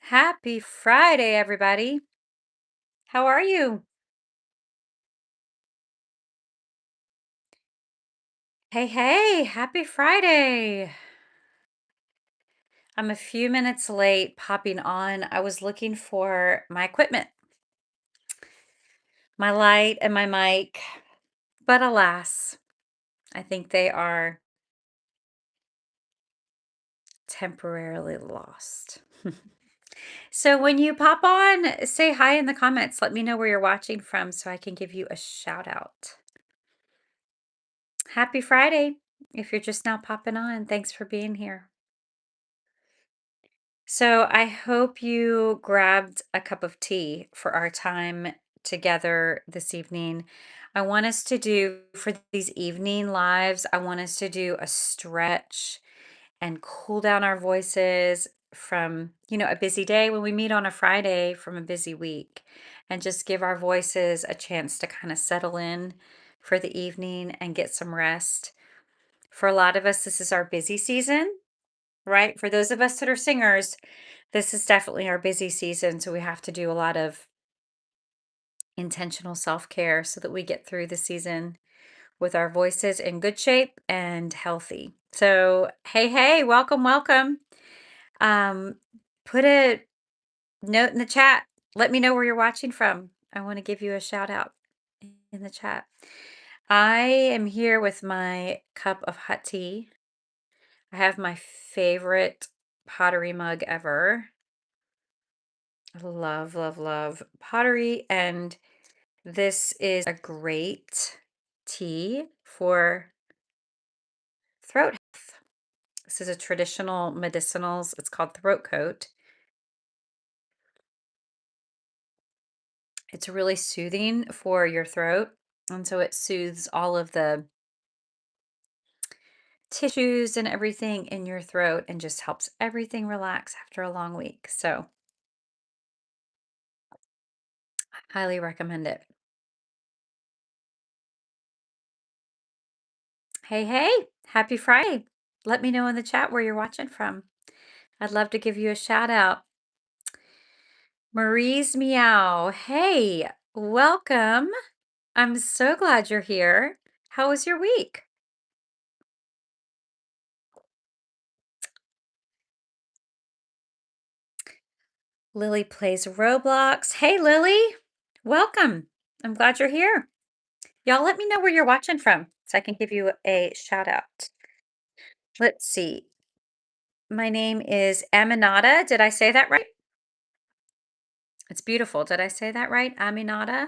Happy Friday, everybody. How are you? Hey, hey, happy Friday. I'm a few minutes late popping on. I was looking for my equipment, my light and my mic, but alas, I think they are temporarily lost. So when you pop on, say hi in the comments. Let me know where you're watching from so I can give you a shout out. Happy Friday. If you're just now popping on, thanks for being here. So I hope you grabbed a cup of tea for our time together this evening. I want us to do for these evening lives, I want us to do a stretch and cool down our voices from, a busy day when we meet on a Friday from a busy week and just give our voices a chance to kind of settle in for the evening and get some rest. For a lot of us, this is our busy season, right? For those of us that are singers, this is definitely our busy season, so we have to do a lot of intentional self-care so that we get through the season with our voices in good shape and healthy. So, hey, hey, welcome, welcome. Um, put a note in the chat. Let me know where you're watching from. I want to give you a shout out in the chat. I am here with my cup of hot tea. I have my favorite pottery mug ever. Love, love, love pottery. And this is a great tea for throat health. This is a traditional medicinals. It's called throat coat. It's really soothing for your throat. And so it soothes all of the tissues and everything in your throat and just helps everything relax after a long week. So, highly recommend it. Hey, hey, happy Friday. Let me know in the chat where you're watching from. I'd love to give you a shout out. Marie's Meow. Hey, welcome. I'm so glad you're here. How was your week? Lily plays Roblox. Hey, Lily. Welcome. I'm glad you're here. Y'all let me know where you're watching from so I can give you a shout out. Let's see. My name is Aminata. Did I say that right? It's beautiful. Did I say that right? Aminata?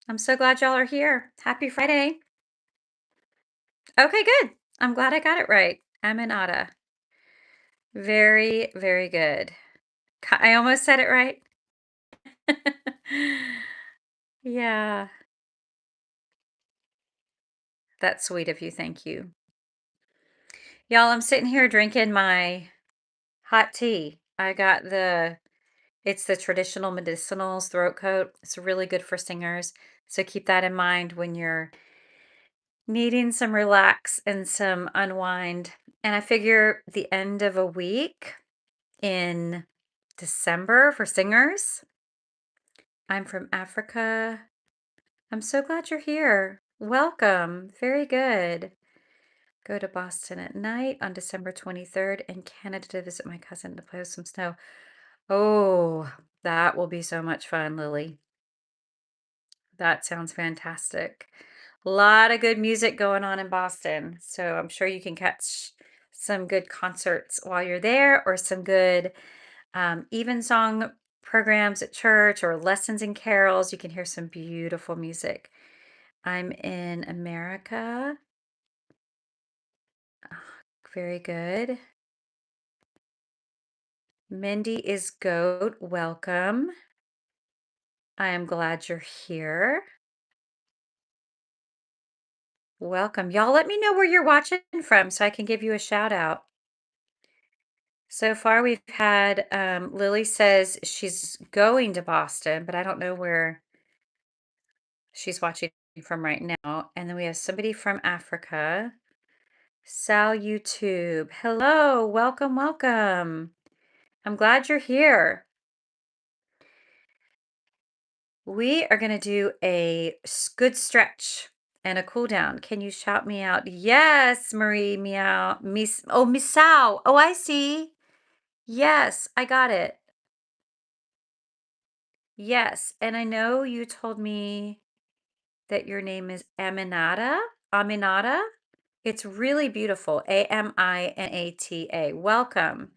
I'm so glad y'all are here. Happy Friday. Okay, good. I'm glad I got it right. Aminata. Very, very good. I almost said it right. Yeah, that's sweet of you. Thank you. Y'all, I'm sitting here drinking my hot tea. It's the traditional medicinals throat coat. It's really good for singers. So keep that in mind when you're needing some relax and some unwind. And I figure the end of a week in December for singers. I'm from Africa. I'm so glad you're here. Welcome. Very good. Go to Boston at night on December 23rd and Canada to visit my cousin to play with some snow. Oh, that will be so much fun, Lily. That sounds fantastic. A lot of good music going on in Boston. So I'm sure you can catch some good concerts while you're there or some good evensong programs at church or lessons and carols. You can hear some beautiful music. I'm in America. Very good. Mindy is goat. Welcome. I am glad you're here. Welcome. Y'all let me know where you're watching from so I can give you a shout out. So far we've had Lily says she's going to Boston, but I don't know where she's watching from right now. And then we have somebody from Africa. Sal YouTube. Hello, welcome, welcome. I'm glad you're here. We are going to do a good stretch and a cool down. Can you shout me out? Yes, Marie, meow. Misao. Oh, I see. Yes, I got it. Yes, and I know you told me that your name is Aminata. Aminata? It's really beautiful. Aminata. Welcome.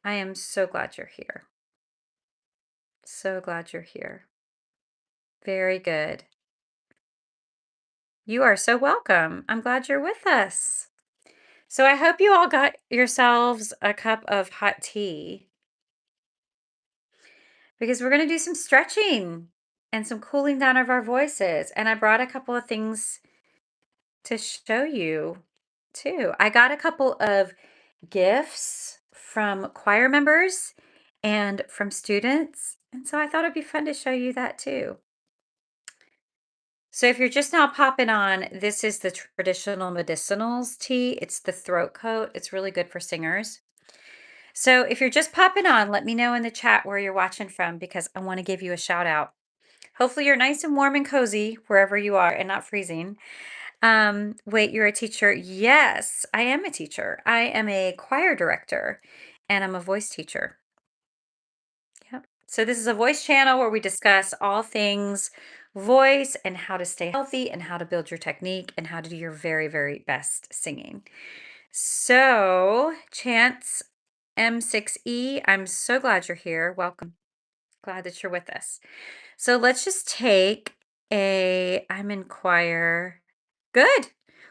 I am so glad you're here. So glad you're here. Very good. You are so welcome. I'm glad you're with us. So I hope you all got yourselves a cup of hot tea because we're going to do some stretching and some cooling down of our voices. And I brought a couple of things to show you too. I got a couple of gifts from choir members and from students. And so I thought it'd be fun to show you that too. So if you're just now popping on, this is the traditional medicinals tea. It's the throat coat. It's really good for singers. So if you're just popping on, let me know in the chat where you're watching from because I want to give you a shout out. Hopefully you're nice and warm and cozy wherever you are and not freezing. Wait, you're a teacher? Yes, I am a teacher. I am a choir director and I'm a voice teacher. Yep. So this is a voice channel where we discuss all things voice and how to stay healthy and how to build your technique and how to do your very, very best singing. So, Chance M6E, I'm so glad you're here. Welcome. Glad that you're with us. So let's just take I'm in choir. Good.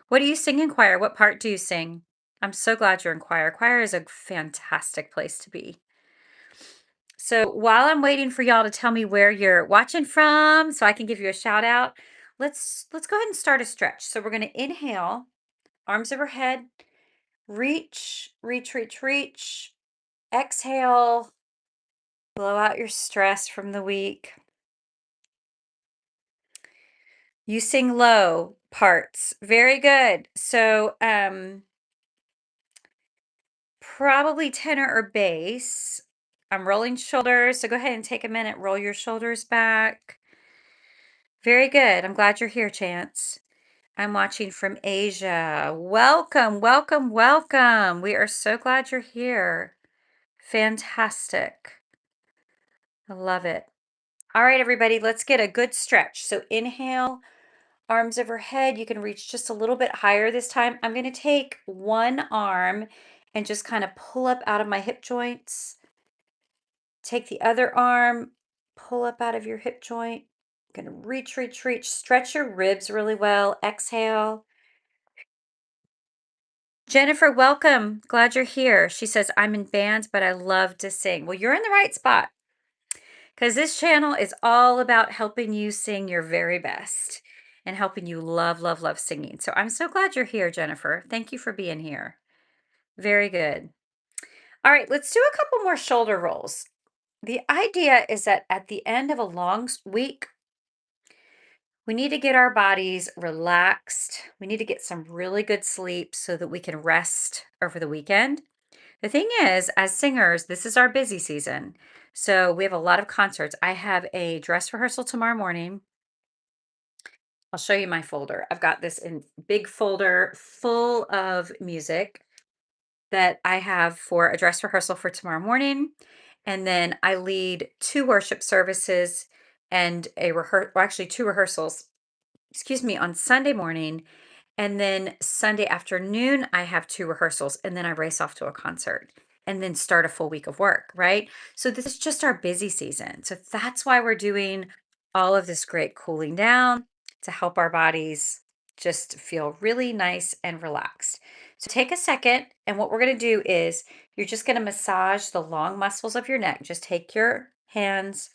What do you sing in choir? What part do you sing? I'm so glad you're in choir. Choir is a fantastic place to be. So while I'm waiting for y'all to tell me where you're watching from so I can give you a shout out, let's go ahead and start a stretch. So we're going to inhale, arms overhead, reach, reach, reach, reach. Exhale, blow out your stress from the week. You sing low parts. Very good. So, probably tenor or bass. I'm rolling shoulders. So go ahead and take a minute, roll your shoulders back. Very good. I'm glad you're here, Chance. I'm watching from Asia. Welcome, welcome, welcome. We are so glad you're here. Fantastic. I love it. All right, everybody, let's get a good stretch. So inhale, arms overhead. You can reach just a little bit higher this time. I'm going to take one arm and just kind of pull up out of my hip joints. Take the other arm, pull up out of your hip joint. Going to reach, reach, reach. Stretch your ribs really well. Exhale. Jennifer, welcome. Glad you're here. She says, I'm in band, but I love to sing. Well, you're in the right spot because this channel is all about helping you sing your very best and helping you love, love, love singing. So I'm so glad you're here, Jennifer. Thank you for being here. Very good. All right, let's do a couple more shoulder rolls. The idea is that at the end of a long week, we need to get our bodies relaxed. We need to get some really good sleep so that we can rest over the weekend. The thing is, as singers, this is our busy season. So we have a lot of concerts. I have a dress rehearsal tomorrow morning. I'll show you my folder. I've got this in big folder full of music that I have for a dress rehearsal for tomorrow morning. And then I lead two worship services and actually two rehearsals, excuse me, on Sunday morning. And then Sunday afternoon, I have two rehearsals and then I race off to a concert and then start a full week of work, right? So this is just our busy season. So that's why we're doing all of this great cooling down to help our bodies just feel really nice and relaxed. So take a second, and what we're going to do is you're just going to massage the long muscles of your neck. Just take your hands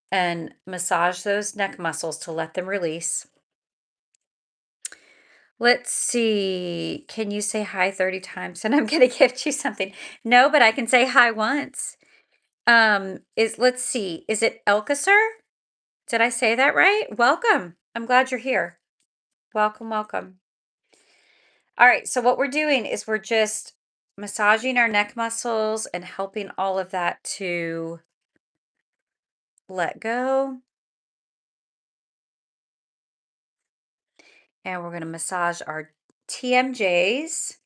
and massage those neck muscles to let them release. Let's see. Can you say hi 30 times and I'm going to gift you something? No, but I can say hi once. Let's see. Is it Elkasser? Did I say that right? Welcome. I'm glad you're here. Welcome, welcome. All right, so what we're doing is we're just massaging our neck muscles and helping all of that to let go. And we're going to massage our TMJs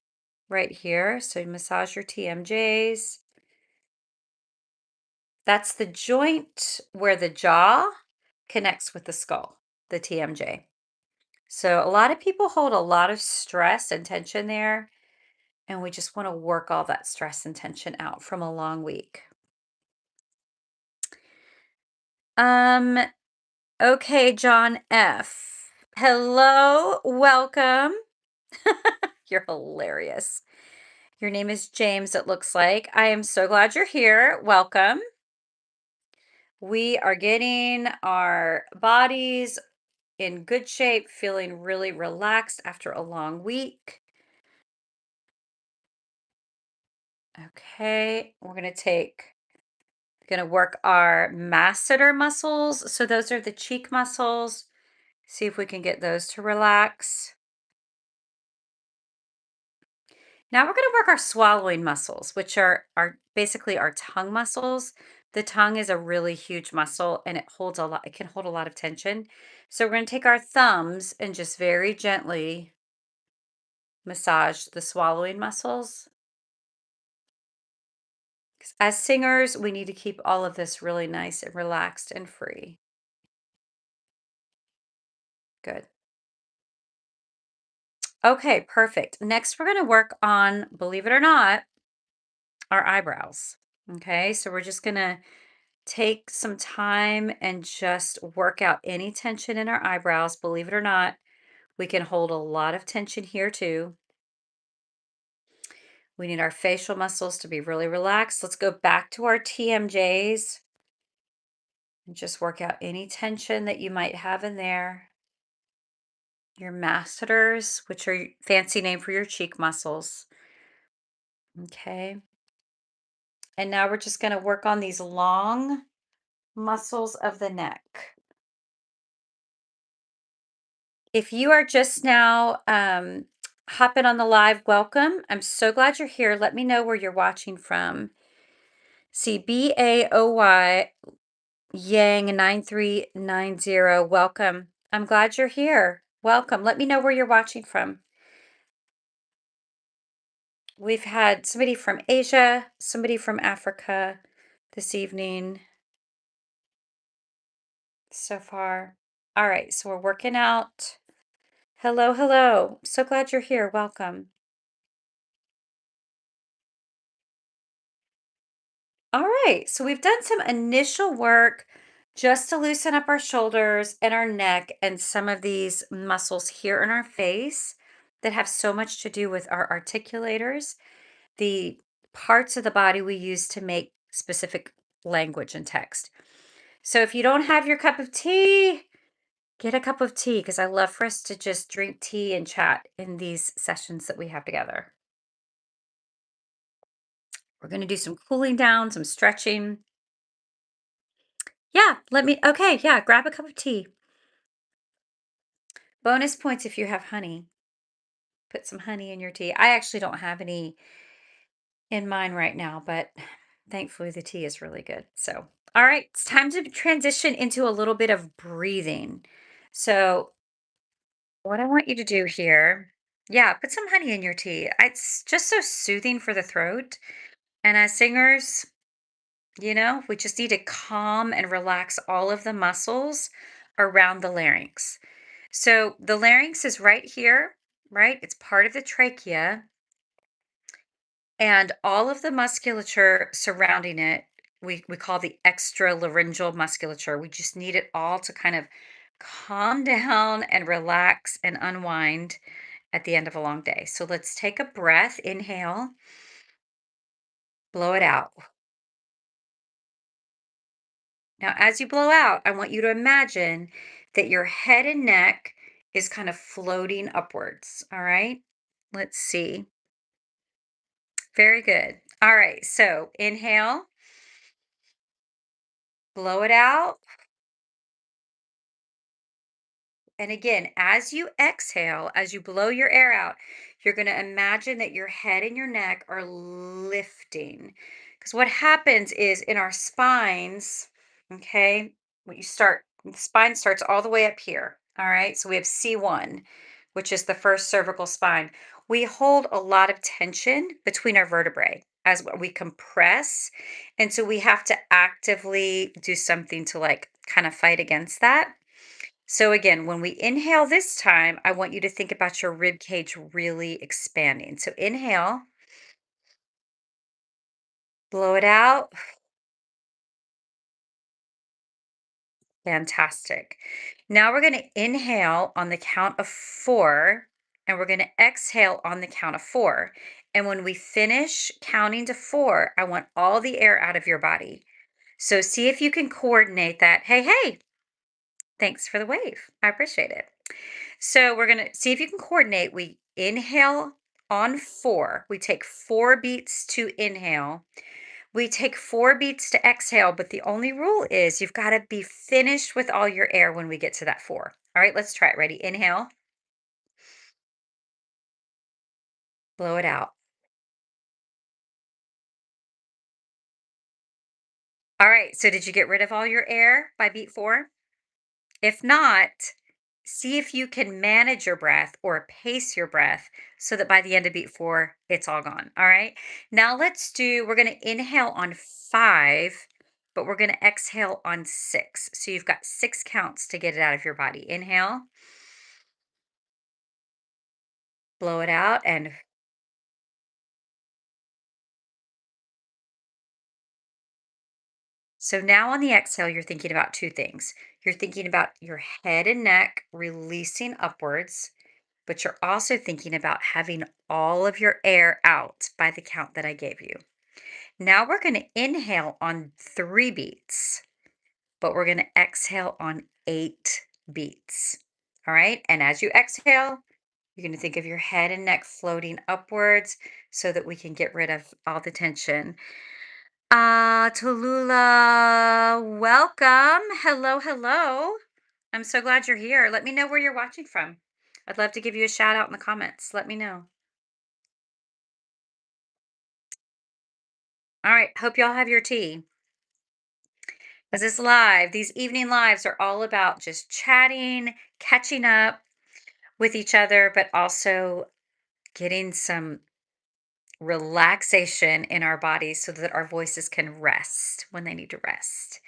right here. So massage your TMJs. That's the joint where the jaw connects with the skull, the TMJ. So a lot of people hold a lot of stress and tension there, and we just want to work all that stress and tension out from a long week. Um, okay, John F. Hello, welcome. You're hilarious. Your name is James, it looks like. I am so glad you're here. Welcome. We are getting our bodies in good shape, feeling really relaxed after a long week. Okay, we're gonna work our masseter muscles. So those are the cheek muscles. See if we can get those to relax. Now we're going to work our swallowing muscles, which are basically our tongue muscles. The tongue is a really huge muscle and it can hold a lot of tension. So we're going to take our thumbs and just very gently massage the swallowing muscles. 'Cause as singers, we need to keep all of this really nice and relaxed and free. Good. Okay, perfect. Next, we're going to work on, believe it or not, our eyebrows. Okay, so we're just going to take some time and just work out any tension in our eyebrows. Believe it or not, we can hold a lot of tension here too. We need our facial muscles to be really relaxed. Let's go back to our TMJs and just work out any tension that you might have in there. Your masseters, which are fancy name for your cheek muscles. Okay. And now we're just going to work on these long muscles of the neck. If you are just now hopping on the live, welcome. I'm so glad you're here. Let me know where you're watching from. See, BAOY Yang 9390. Welcome. I'm glad you're here. Welcome. Let me know where you're watching from. We've had somebody from Asia, somebody from Africa this evening so far. All right, so we're working out. Hello, hello. So glad you're here. Welcome. All right, so we've done some initial work just to loosen up our shoulders and our neck and some of these muscles here in our face that have so much to do with our articulators, the parts of the body we use to make specific language and text. So if you don't have your cup of tea, get a cup of tea because I love for us to just drink tea and chat in these sessions that we have together. We're going to do some cooling down, some stretching. Yeah, okay, yeah, grab a cup of tea. Bonus points if you have honey. Put some honey in your tea. I actually don't have any in mine right now, but thankfully the tea is really good. So, all right, it's time to transition into a little bit of breathing. So, what I want you to do here, yeah, put some honey in your tea. It's just so soothing for the throat. And as singers, we just need to calm and relax all of the muscles around the larynx. So the larynx is right here, right? It's part of the trachea, and all of the musculature surrounding it, we call the extralaryngeal musculature. We just need it all to kind of calm down and relax and unwind at the end of a long day. So let's take a breath, inhale, blow it out. Now, as you blow out, I want you to imagine that your head and neck is kind of floating upwards. All right. Let's see. Very good. All right. So inhale, blow it out. And again, as you exhale, as you blow your air out, You're going to imagine that your head and your neck are lifting. Because what happens is in our spines, okay, when you start, the spine starts all the way up here. All right. So we have C1, which is the first cervical spine. We hold a lot of tension between our vertebrae as we compress. And so we have to actively do something to like kind of fight against that. So again, when we inhale this time, I want you to think about your rib cage really expanding. So inhale, blow it out. Fantastic. Now we're going to inhale on the count of four, and we're going to exhale on the count of four. And when we finish counting to four, I want all the air out of your body. So see if you can coordinate that. Hey, hey, thanks for the wave. I appreciate it. So we're going to see if you can coordinate. We inhale on four. We take 4 beats to inhale. We take 4 beats to exhale, but the only rule is you've got to be finished with all your air when we get to that four. All right, let's try it. Ready? Inhale, blow it out. All right, so did you get rid of all your air by beat four? If not, see if you can manage your breath or pace your breath so that by the end of beat four, it's all gone. All right. Now we're going to inhale on five, but we're going to exhale on six. So you've got 6 counts to get it out of your body. Inhale, blow it out. And so now on the exhale, you're thinking about two things. You're thinking about your head and neck releasing upwards, but you're also thinking about having all of your air out by the count that I gave you. Now we're going to inhale on 3 beats, but we're going to exhale on 8 beats. All right. And as you exhale, you're going to think of your head and neck floating upwards so that we can get rid of all the tension. Tallulah, welcome. Hello, hello. I'm so glad you're here. Let me know where you're watching from. I'd love to give you a shout out in the comments. Let me know. All right. Hope y'all have your tea. Because these evening lives are all about just chatting, catching up with each other, but also getting some relaxation in our bodies so that our voices can rest when they need to rest.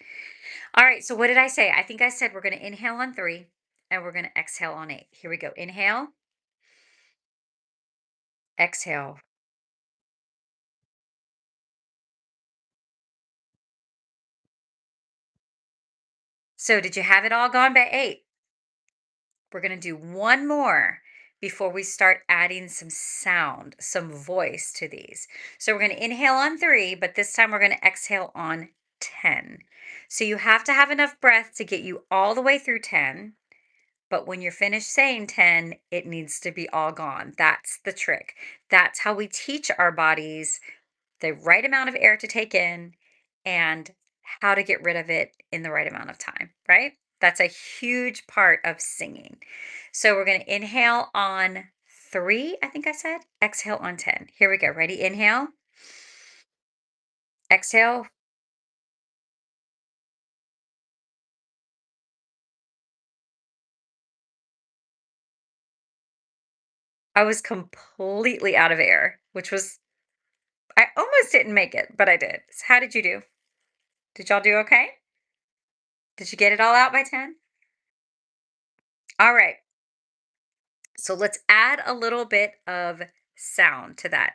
All right, so what did I say? I think I said we're going to inhale on three and we're going to exhale on eight. Here we go. Inhale, exhale. So, did you have it all gone by eight? We're going to do one more before we start adding some sound, some voice to these. So we're going to inhale on three, but this time we're going to exhale on 10. So you have to have enough breath to get you all the way through 10. But when you're finished saying 10, it needs to be all gone. That's the trick. That's how we teach our bodies the right amount of air to take in and how to get rid of it in the right amount of time, right? That's a huge part of singing. So we're going to inhale on three, I think I said, exhale on 10. Here we go. Ready? Inhale, exhale. I was completely out of air, which was, I almost didn't make it, but I did. So how did you do? Did y'all do okay? Did you get it all out by 10? All right. So let's add a little bit of sound to that.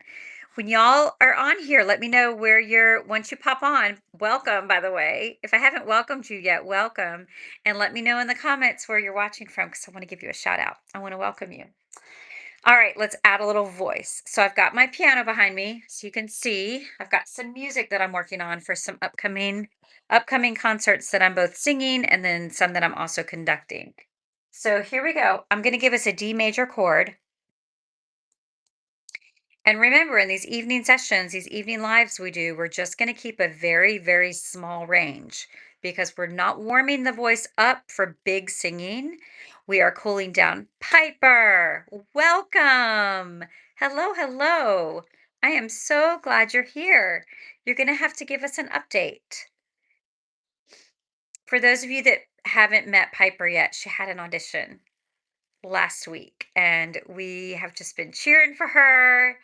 When y'all are on here, let me know where once you pop on, welcome, by the way. If I haven't welcomed you yet, welcome. And let me know in the comments where you're watching from because I want to give you a shout out. I want to welcome you. All right, let's add a little voice. So I've got my piano behind me, so you can see I've got some music that I'm working on for some upcoming concerts that I'm both singing and then some that I'm also conducting. So here we go. I'm going to give us a D major chord. And remember, in these evening sessions, these evening lives we do, we're just going to keep a very, very small range because we're not warming the voice up for big singing. We are cooling down. Piper, welcome. Hello, hello. I am so glad you're here. You're going to have to give us an update. For those of you that haven't met Piper yet, she had an audition last week, and we have just been cheering for her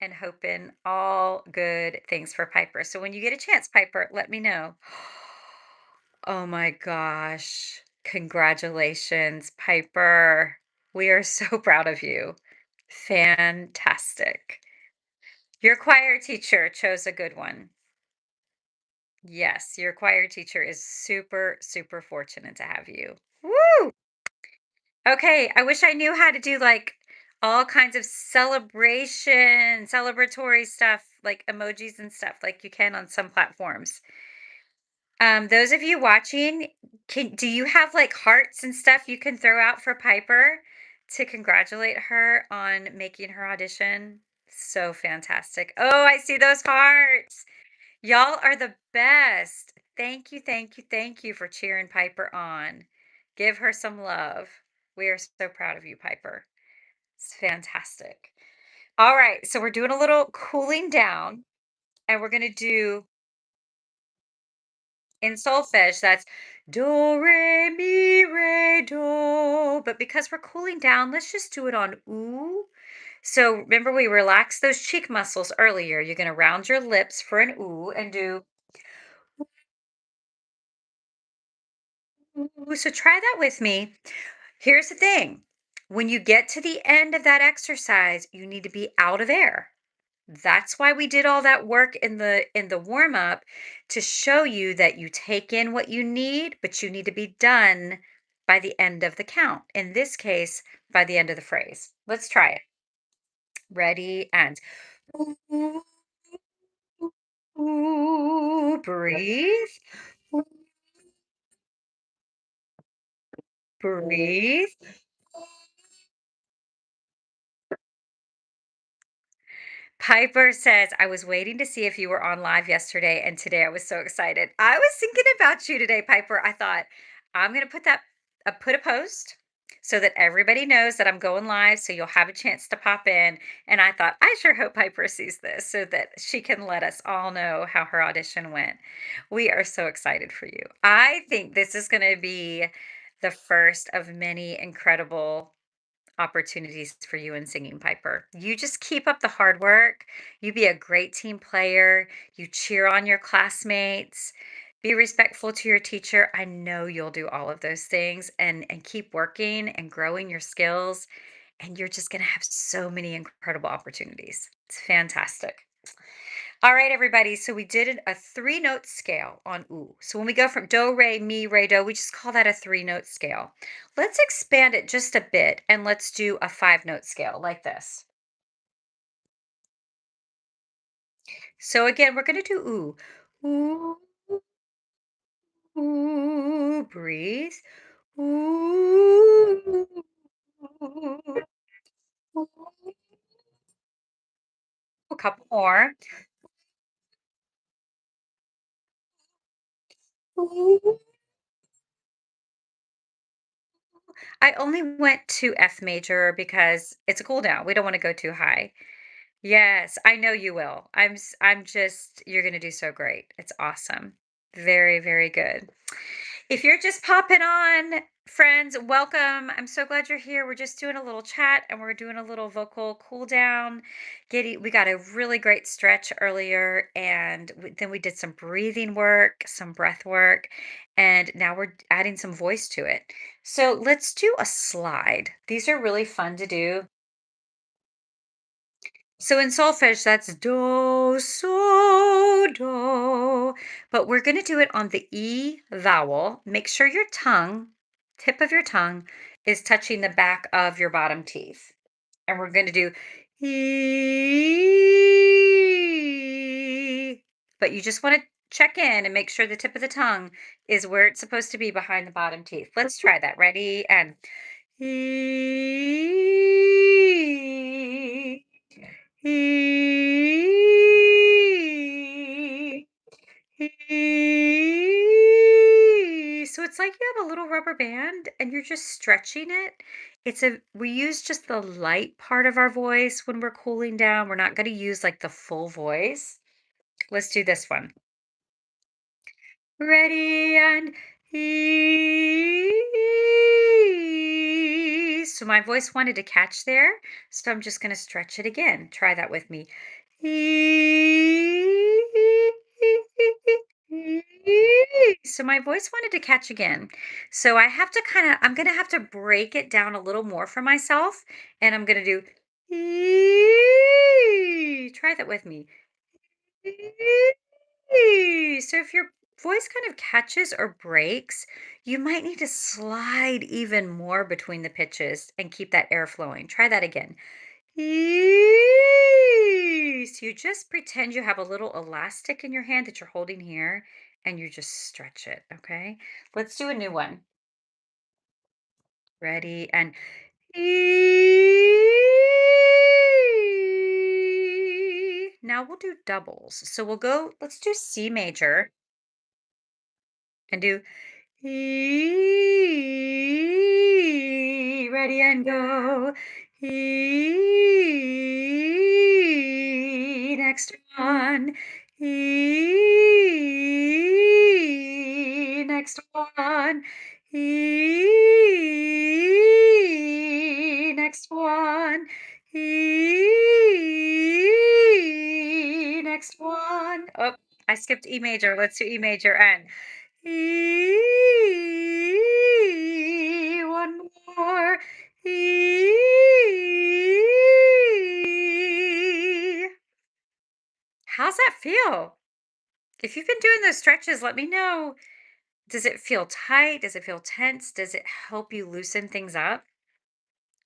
and hoping all good things for Piper. So when you get a chance, Piper, let me know. Oh my gosh. Congratulations, Piper. We are so proud of you. Fantastic. Your choir teacher chose a good one. Yes, your choir teacher is super, super fortunate to have you. Woo! Okay, I wish I knew how to do like all kinds of celebratory stuff, like emojis and stuff, like you can on some platforms. Those of you watching, do you have like hearts and stuff you can throw out for Piper to congratulate her on making her audition? So fantastic. Oh, I see those hearts. Y'all are the best. Thank you, thank you, thank you for cheering Piper on. Give her some love. We are so proud of you, Piper. It's fantastic. All right, so we're doing a little cooling down, and we're going to do in solfege, that's do, re, mi, re, do. But because we're cooling down, let's just do it on ooh. So remember, we relaxed those cheek muscles earlier. You're going to round your lips for an ooh and do ooh. So try that with me. Here's the thing, when you get to the end of that exercise, you need to be out of air. That's why we did all that work in the warm up to show you that you take in what you need, but you need to be done by the end of the count. In this case, by the end of the phrase. Let's try it. Ready and ooh, ooh, breathe, ooh, breathe. Piper says, I was waiting to see if you were on live yesterday, and today I was so excited. I was thinking about you today, Piper. I thought, I'm going to put a post so that everybody knows that I'm going live, so you'll have a chance to pop in. And I thought, I sure hope Piper sees this so that she can let us all know how her audition went. We are so excited for you. I think this is going to be the first of many incredible opportunities for you in singing, Piper. You just keep up the hard work. You be a great team player. You cheer on your classmates. Be respectful to your teacher. I know you'll do all of those things and keep working and growing your skills, and you're just going to have so many incredible opportunities. It's fantastic. All right, everybody. So we did a three-note scale on ooh. So when we go from do, re, mi, re, do, we just call that a three-note scale. Let's expand it just a bit and let's do a five-note scale like this. So again, we're going to do ooh. Ooh, ooh, breathe. Ooh, ooh, a couple more. Ooh. I only went to F major because it's a cool down. We don't want to go too high. Yes, I know you will. I'm just you're going to do so great. It's awesome. Very, very good. If you're just popping on, friends, welcome. I'm so glad you're here. We're just doing a little chat and we're doing a little vocal cool down. We got a really great stretch earlier and then we did some breathing work, some breath work, and now we're adding some voice to it. So let's do a slide. These are really fun to do. So in solfege, that's do, so, do. But we're going to do it on the E vowel. Make sure your tongue, tip of your tongue, is touching the back of your bottom teeth. And we're going to do E. But you just want to check in and make sure the tip of the tongue is where it's supposed to be behind the bottom teeth. Let's try that. Ready? And E. He, he. So it's like you have a little rubber band and you're just stretching it. We use just the light part of our voice when we're cooling down. We're not going to use like the full voice. Let's do this one. Ready and ease. So my voice wanted to catch there, so I'm just going to stretch it again. Try that with me. So my voice wanted to catch again. So I have to I'm going to have to break it down a little more for myself, and I'm going to do try that with me. So if your voice kind of catches or breaks, you might need to slide even more between the pitches and keep that air flowing. Try that again. So you just pretend you have a little elastic in your hand that you're holding here and you just stretch it. Okay. Let's do a new one. Ready and now we'll do doubles. So let's do C major and do E, ready and go. E, next one. E, next one. E, next one. E, next one. Oh, I skipped E major. Let's do E major and one more. E. How's that feel? If you've been doing those stretches, let me know. Does it feel tight? Does it feel tense? Does it help you loosen things up?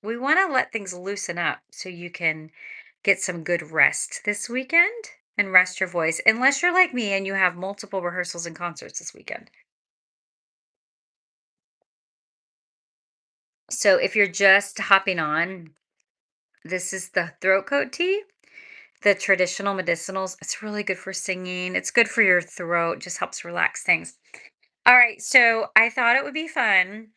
We want to let things loosen up so you can get some good rest this weekend and rest your voice, unless you're like me and you have multiple rehearsals and concerts this weekend. So if you're just hopping on, this is the throat coat tea, the traditional medicinals. It's really good for singing. It's good for your throat, just helps relax things. All right, so I thought it would be fun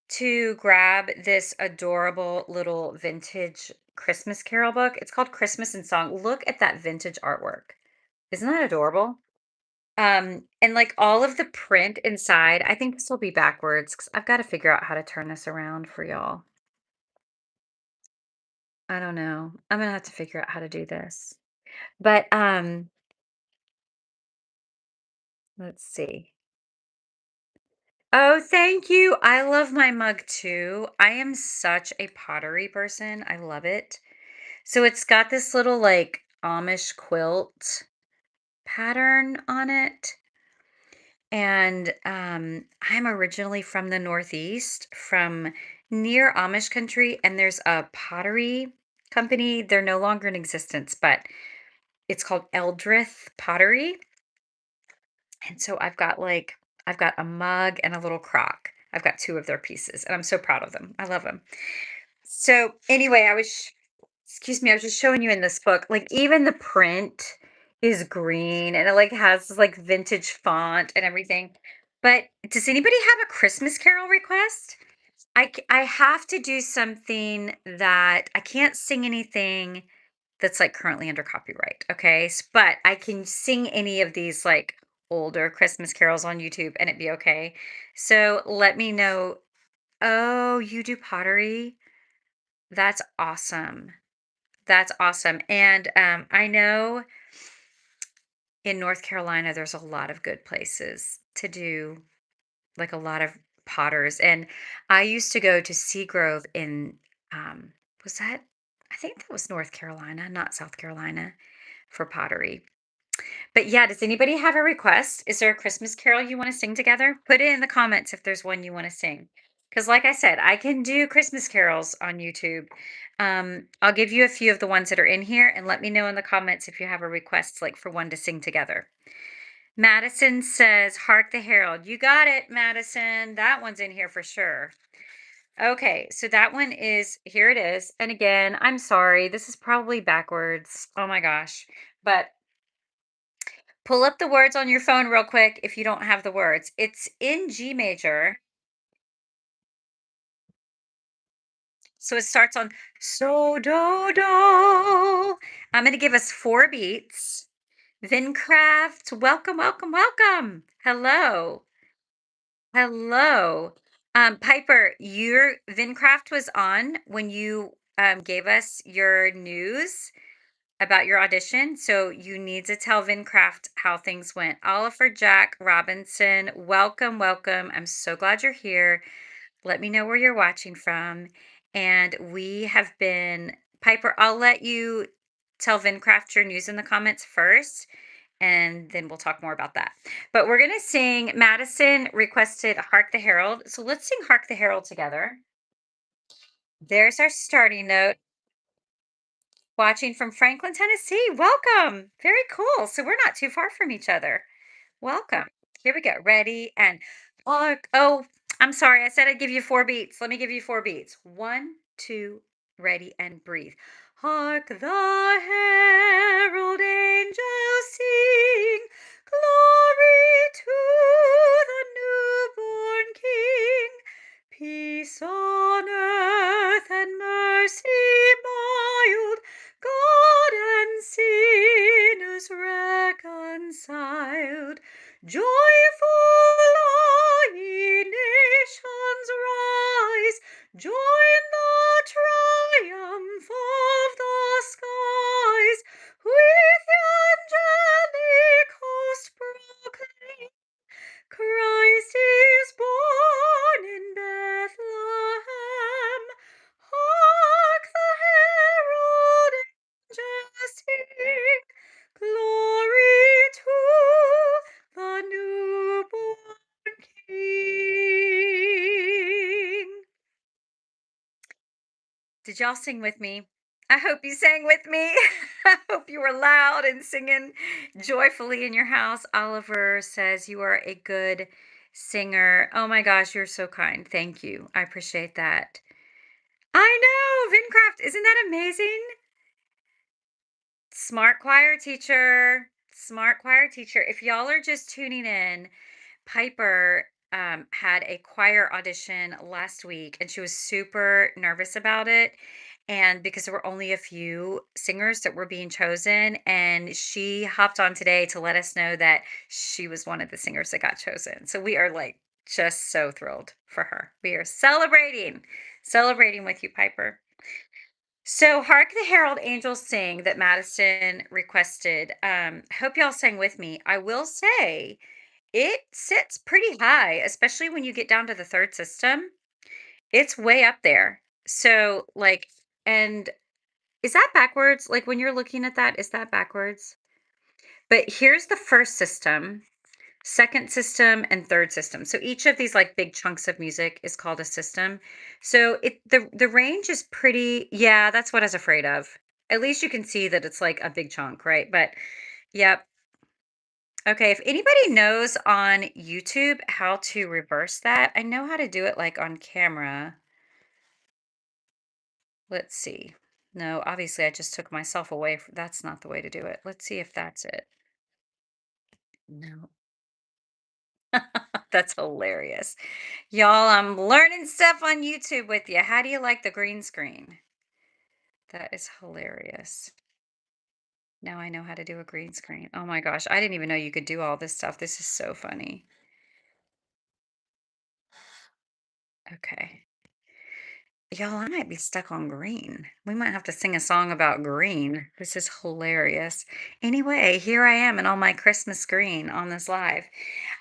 to grab this adorable little vintage Christmas carol book. It's called Christmas in Song. Look at that vintage artwork. Isn't that adorable? And like all of the print inside, I think this will be backwards because I've got to figure out how to turn this around for y'all. I don't know. I'm gonna have to figure out how to do this. But let's see. Oh, thank you. I love my mug too. I am such a pottery person. I love it. So it's got this little like Amish quilt pattern on it. And I'm originally from the Northeast, from near Amish country, and there's a pottery company. They're no longer in existence, but it's called Eldrith Pottery. And so I've got a mug and a little crock. I've got two of their pieces, and I'm so proud of them. I love them. So anyway, excuse me, I was just showing you in this book, like even the print is green and it like has this like vintage font and everything. But does anybody have a Christmas Carol request? I have to do something that I can't sing anything that's like currently under copyright. Okay. But I can sing any of these like older Christmas carols on YouTube and it'd be okay. So let me know. Oh, you do pottery? That's awesome. That's awesome. And I know in North Carolina, there's a lot of good places to do like a lot of potters. And I used to go to Seagrove in, was that, I think that was North Carolina, not South Carolina for pottery. But yeah, does anybody have a request? Is there a Christmas carol you want to sing together? Put it in the comments if there's one you want to sing. Because, like I said, I can do Christmas carols on YouTube. I'll give you a few of the ones that are in here and let me know in the comments if you have a request, like for one to sing together. Madison says, Hark the Herald. You got it, Madison. That one's in here for sure. Okay, so that one is here it is. And again, I'm sorry, this is probably backwards. Oh my gosh. But pull up the words on your phone real quick if you don't have the words. It's in G major. So it starts on so do do. I'm going to give us 4 beats. Vincraft, welcome, welcome, welcome. Hello. Hello. Piper, your Vincraft was on when you gave us your news about your audition. So you need to tell Vincraft how things went. Oliver Jack Robinson, welcome, welcome. I'm so glad you're here. Let me know where you're watching from. And we have been, Piper, I'll let you tell Vincraft your news in the comments first, and then we'll talk more about that. But we're going to sing. Madison requested Hark the Herald. So let's sing Hark the Herald together. There's our starting note. Watching from Franklin, Tennessee. Welcome. Very cool. So we're not too far from each other. Welcome. Here we go. Ready and hark. Oh, I'm sorry. I said I'd give you 4 beats. Let me give you 4 beats. One, two, ready and breathe. Hark the herald angels sing. Glory to the newborn King. Peace on earth and mercy mild. God and sinners reconciled. Joyful all ye nations rise, join the triumph of the skies, with the angelic host proclaim, Christ is born in Bethlehem. Hark the herald angels sing, glory to the newborn King. Did y'all sing with me? I hope you sang with me. I hope you were loud and singing joyfully in your house. Oliver says you are a good singer. Oh my gosh, you're so kind. Thank you. I appreciate that. I know, Vincraft. Isn't that amazing? Smart choir teacher. Smart choir teacher. If y'all are just tuning in, Piper had a choir audition last week and she was super nervous about it. And because there were only a few singers that were being chosen, and she hopped on today to let us know that she was one of the singers that got chosen. So we are like just so thrilled for her. We are celebrating with you, Piper. So, Hark the Herald Angels Sing that Madison requested. Hope y'all sang with me. I will say it sits pretty high, especially when you get down to the third system. It's way up there. So, like, and is that backwards? Like, when you're looking at that, is that backwards? But here's the first system, second system, and third system. So each of these like big chunks of music is called a system. So the range is pretty, yeah, that's what I was afraid of. At least you can see that it's like a big chunk, right? But yep. Okay, if anybody knows on YouTube how to reverse that, I know how to do it like on camera. Let's see. No, obviously I just took myself away. That's not the way to do it. Let's see if that's it. No. That's hilarious. Y'all, I'm learning stuff on YouTube with you. How do you like the green screen? That is hilarious. Now I know how to do a green screen. Oh my gosh, I didn't even know you could do all this stuff. This is so funny. Okay. Y'all, I might be stuck on green. We might have to sing a song about green. This is hilarious. Anyway, here I am in all my Christmas green on this live.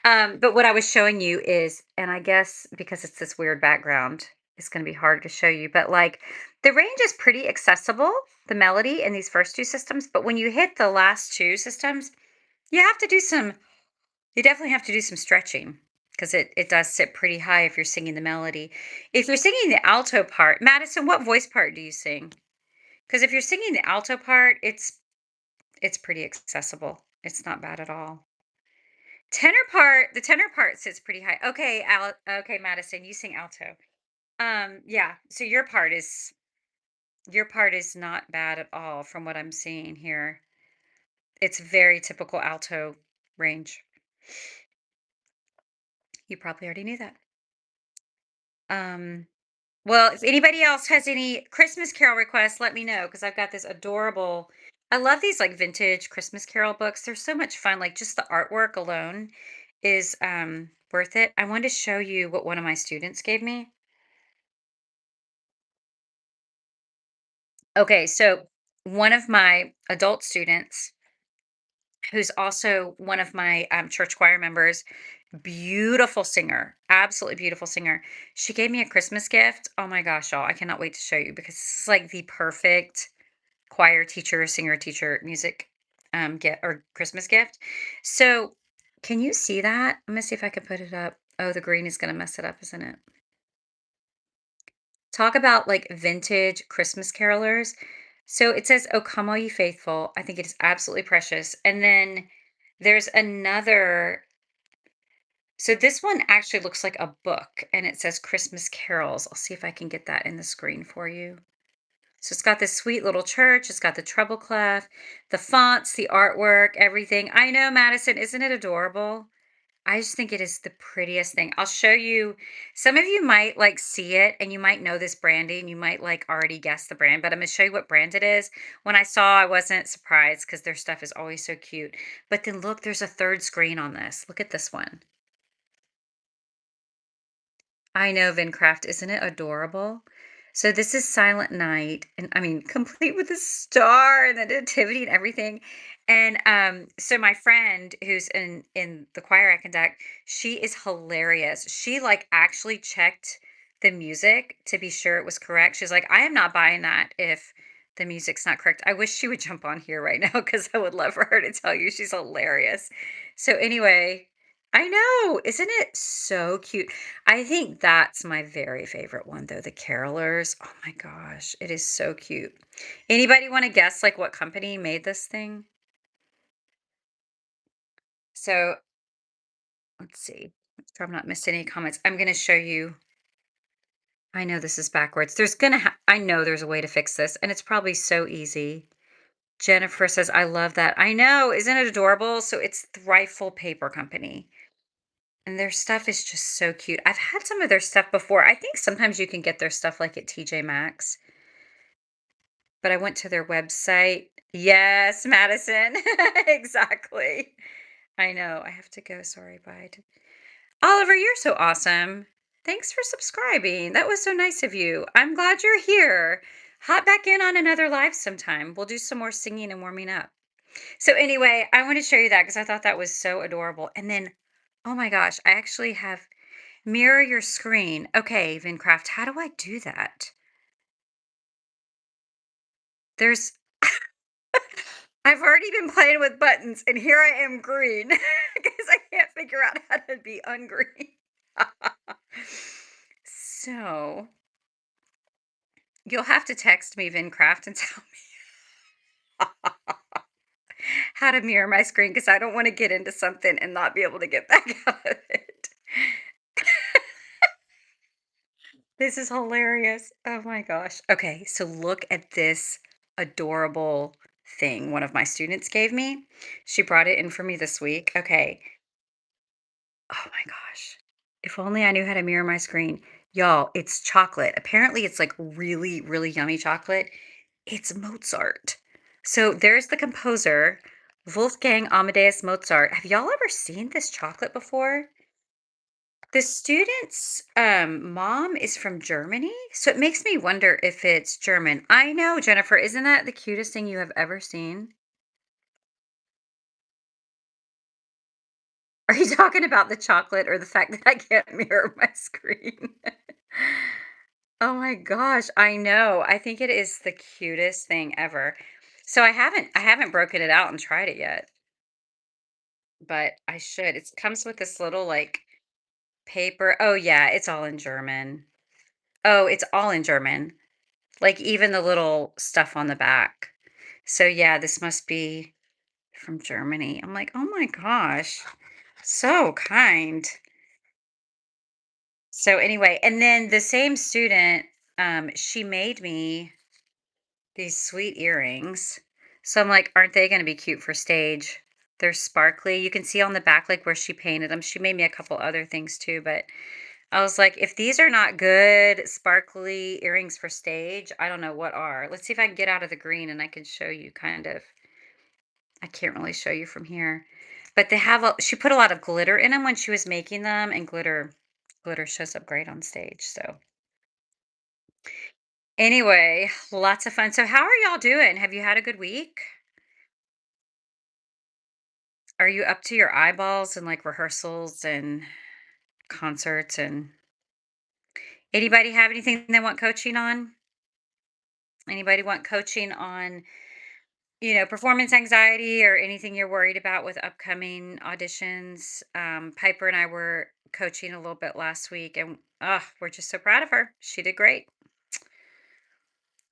But what I was showing you is, and I guess because it's this weird background, it's going to be hard to show you, but like the range is pretty accessible, the melody in these first two systems. But when you hit the last two systems, you have to do some, you definitely have to do some stretching because it does sit pretty high if you're singing the melody. If you're singing the alto part, Madison, what voice part do you sing? Because if you're singing the alto part, it's pretty accessible. It's not bad at all. The tenor part sits pretty high. Okay, okay, Madison, you sing alto. Yeah, so your part is not bad at all from what I'm seeing here. It's very typical alto range. You probably already knew that. Um, Well, if anybody else has any Christmas Carol requests, let me know because I've got this adorable. I love these like vintage Christmas Carol books. They're so much fun. Like just the artwork alone is worth it. I wanted to show you what one of my students gave me. Okay, so one of my adult students, who's also one of my church choir members, beautiful singer, absolutely beautiful singer. She gave me a Christmas gift. Oh my gosh, y'all, I cannot wait to show you because this is like the perfect choir teacher, singer, teacher, music get or Christmas gift. So can you see that? Let me see if I can put it up. Oh, the green is gonna mess it up, isn't it? Talk about like vintage Christmas carolers. So it says, "Oh, come all ye faithful." I think it is absolutely precious. And then there's another. So this one actually looks like a book and it says Christmas carols. I'll see if I can get that in the screen for you. So it's got this sweet little church. It's got the treble clef, the fonts, the artwork, everything. I know, Madison, isn't it adorable? I just think it is the prettiest thing. I'll show you. Some of you might like see it and you might know this branding. You might like already guess the brand, but I'm going to show you what brand it is. When I saw, I wasn't surprised because their stuff is always so cute. But then look, there's a third screen on this. Look at this one. I know, Vincraft. Isn't it adorable? So this is Silent Night, and I mean, complete with the star and the nativity and everything. And so my friend who's in the choir I conduct, she is hilarious. She like actually checked the music to be sure it was correct. She's like, I am not buying that if the music's not correct. I wish she would jump on here right now because I would love for her to tell you she's hilarious. So anyway, I know, isn't it so cute? I think that's my very favorite one though, the carolers. Oh my gosh, it is so cute. Anybody want to guess like what company made this thing? So let's see. Make sure I'm not missing any comments. I'm going to show you. I know this is backwards. I know there's a way to fix this, and it's probably so easy. Jennifer says, I love that. I know. Isn't it adorable? So it's the Rifle Paper Company. And their stuff is just so cute. I've had some of their stuff before. I think sometimes you can get their stuff like at TJ Maxx. But I went to their website. Yes, Madison. Exactly. I know. I have to go. Sorry, bye. Oliver, you're so awesome. Thanks for subscribing. That was so nice of you. I'm glad you're here. Hop back in on another live sometime. We'll do some more singing and warming up. So, anyway, I want to show you that because I thought that was so adorable. And then, oh my gosh, I actually have mirror your screen. Okay, Vincraft, how do I do that? There's I've already been playing with buttons, and here I am green because I can't figure out how to be ungreen. So you'll have to text me, Vincraft, and tell me how to mirror my screen because I don't want to get into something and not be able to get back out of it. This is hilarious. Oh my gosh. Okay, so look at this adorable thing one of my students gave me. She brought it in for me this week. Okay. Oh my gosh. If only I knew how to mirror my screen. Y'all, it's chocolate. Apparently, it's like really, really yummy chocolate. It's Mozart. So there's the composer, Wolfgang Amadeus Mozart. Have y'all ever seen this chocolate before? The student's mom is from Germany. So it makes me wonder if it's German. I know, Jennifer, isn't that the cutest thing you have ever seen? Are you talking about the chocolate or the fact that I can't mirror my screen? Oh my gosh, I know. I think it is the cutest thing ever. So I haven't broken it out and tried it yet, but I should. It comes with this little like paper. Oh yeah, it's all in German. Oh, it's all in German. Like even the little stuff on the back. So yeah, this must be from Germany. I'm like, "Oh my gosh. So kind." So anyway, and then the same student, she made me these sweet earrings. So I'm like, aren't they going to be cute for stage? They're sparkly. You can see on the back, like where she painted them. She made me a couple other things too, but I was like, if these are not good, sparkly earrings for stage, I don't know what are. Let's see if I can get out of the green and I can show you kind of. I can't really show you from here. But she put a lot of glitter in them when she was making them, and glitter shows up great on stage. So anyway, lots of fun. So how are y'all doing? Have you had a good week? Are you up to your eyeballs in like rehearsals and concerts and anybody have anything they want coaching on? Anybody want coaching on, performance anxiety or anything you're worried about with upcoming auditions? Piper and I were coaching a little bit last week and we're just so proud of her. She did great.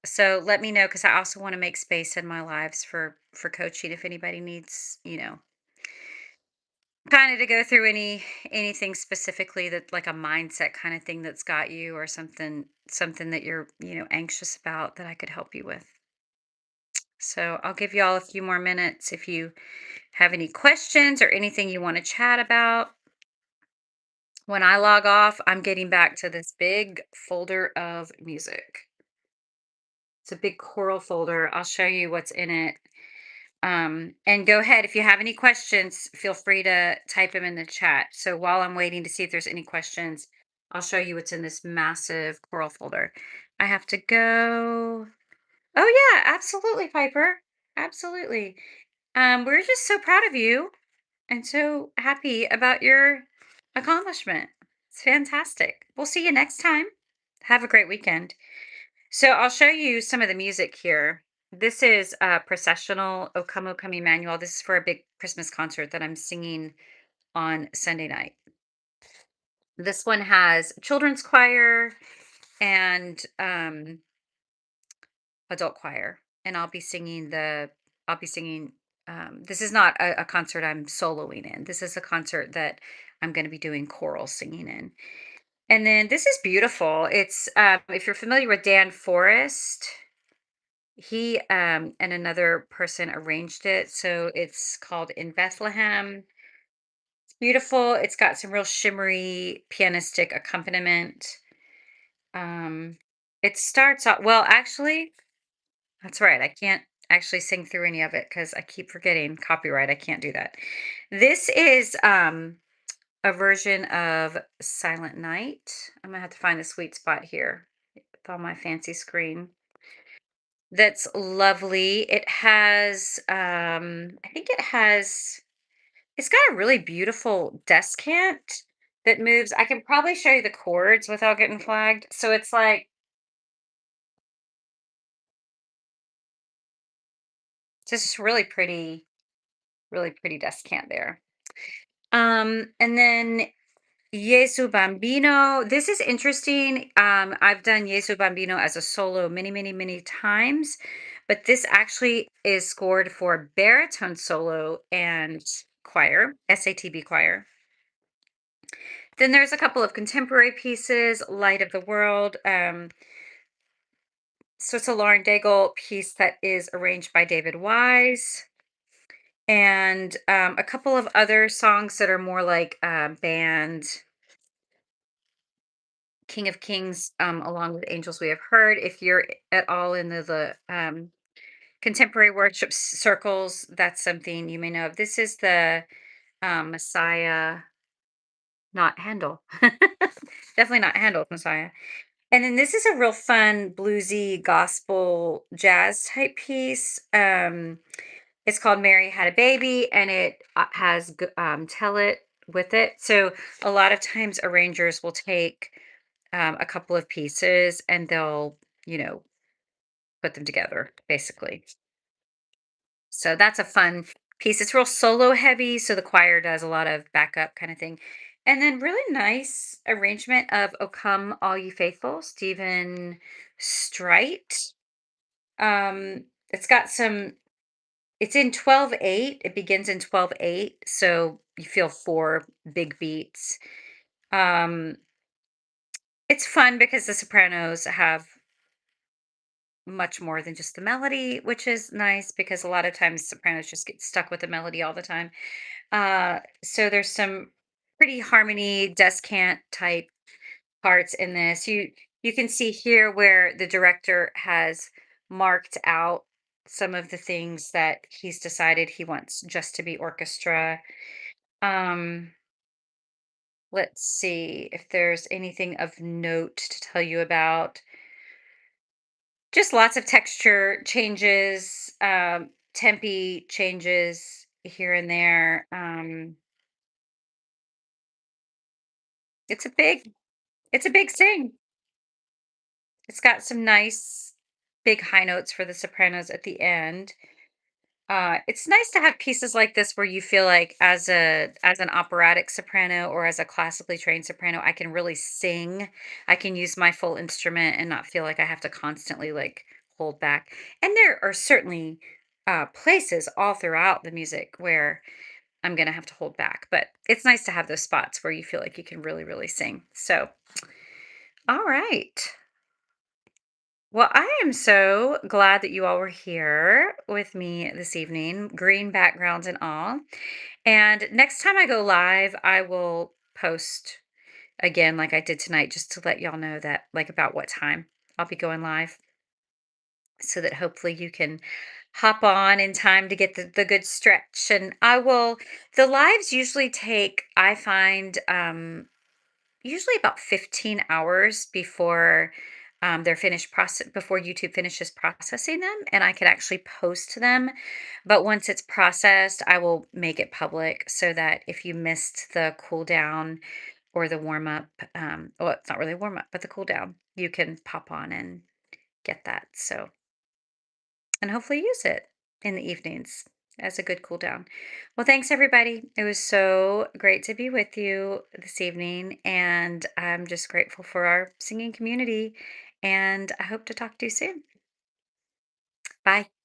So let me know because I also want to make space in my lives for coaching if anybody needs, kind of to go through anything specifically that like a mindset kind of thing that's got you or something that you're, anxious about that I could help you with. So I'll give you all a few more minutes if you have any questions or anything you want to chat about. When I log off, I'm getting back to this big folder of music. It's a big coral folder. I'll show you what's in it. And go ahead if you have any questions, feel free to type them in the chat. So while I'm waiting to see if there's any questions, I'll show you what's in this massive coral folder. I have to go. Oh yeah, absolutely, Piper. Absolutely. We're just so proud of you and so happy about your accomplishment. It's fantastic. We'll see you next time. Have a great weekend. So I'll show you some of the music here. This is a processional O Come O Come Emmanuel. This is for a big Christmas concert that I'm singing on Sunday night. This one has children's choir and adult choir, and I'll be singing. This is not a concert I'm soloing in. This is a concert that I'm going to be doing choral singing in. And then this is beautiful. It's if you're familiar with Dan Forrest, he and another person arranged it. So it's called In Bethlehem. It's beautiful. It's got some real shimmery pianistic accompaniment. Um, it starts off well, actually, that's right. I can't actually sing through any of it because I keep forgetting copyright. I can't do that. This is a version of Silent Night. I'm gonna have to find the sweet spot here with all my fancy screen. That's lovely. It has I think it's got a really beautiful descant that moves. I can probably show you the chords without getting flagged. So it's like just really pretty descant there. And then Yesu Bambino. This is interesting. I've done Yesu Bambino as a solo many, many, many times, but this actually is scored for baritone solo and choir, SATB choir. Then there's a couple of contemporary pieces, Light of the World. So it's a Lauren Daigle piece that is arranged by David Wise. And a couple of other songs that are more like band King of Kings, along with Angels We Have Heard. If you're at all in the contemporary worship circles, that's something you may know of. This is the Messiah, not Handel. Definitely not Handel's Messiah. And then this is a real fun bluesy gospel jazz type piece. It's called Mary Had a Baby, and it has Tell It with it. So a lot of times arrangers will take a couple of pieces and they'll, you know, put them together basically. So that's a fun piece. It's real solo heavy, so the choir does a lot of backup kind of thing. And then really nice arrangement of O Come All Ye Faithful, Stephen Strite. It's got some it's in 12/8. It begins in 12/8, so you feel four big beats. Um it's fun because the sopranos have much more than just the melody, which is nice because a lot of times sopranos just get stuck with the melody all the time. So there's some pretty harmony, descant type parts in this. You can see here where the director has marked out some of the things that he's decided he wants just to be orchestra. Um, let's see if there's anything of note to tell you about. Just lots of texture changes, tempi changes here and there. It's a big, it's a big sing. It's got some nice big high notes for the sopranos at the end. It's nice to have pieces like this where you feel like as an operatic soprano or as a classically trained soprano, I can really sing. I can use my full instrument and not feel like I have to constantly like hold back. And there are certainly places all throughout the music where I'm gonna have to hold back, but it's nice to have those spots where you feel like you can really, really sing. So, all right. Well, I am so glad that you all were here with me this evening, green backgrounds and all. And next time I go live, I will post again like I did tonight just to let y'all know that like about what time I'll be going live so that hopefully you can hop on in time to get the good stretch. And the lives usually take, I find, usually about 15 hours before they're finished before YouTube finishes processing them and I can actually post them. But once it's processed, I will make it public so that if you missed the cool down or the warm up, well, it's not really warm up, but the cool down, you can pop on and get that. So, and hopefully use it in the evenings as a good cool down. Well, thanks everybody. It was so great to be with you this evening, and I'm just grateful for our singing community. And I hope to talk to you soon. Bye.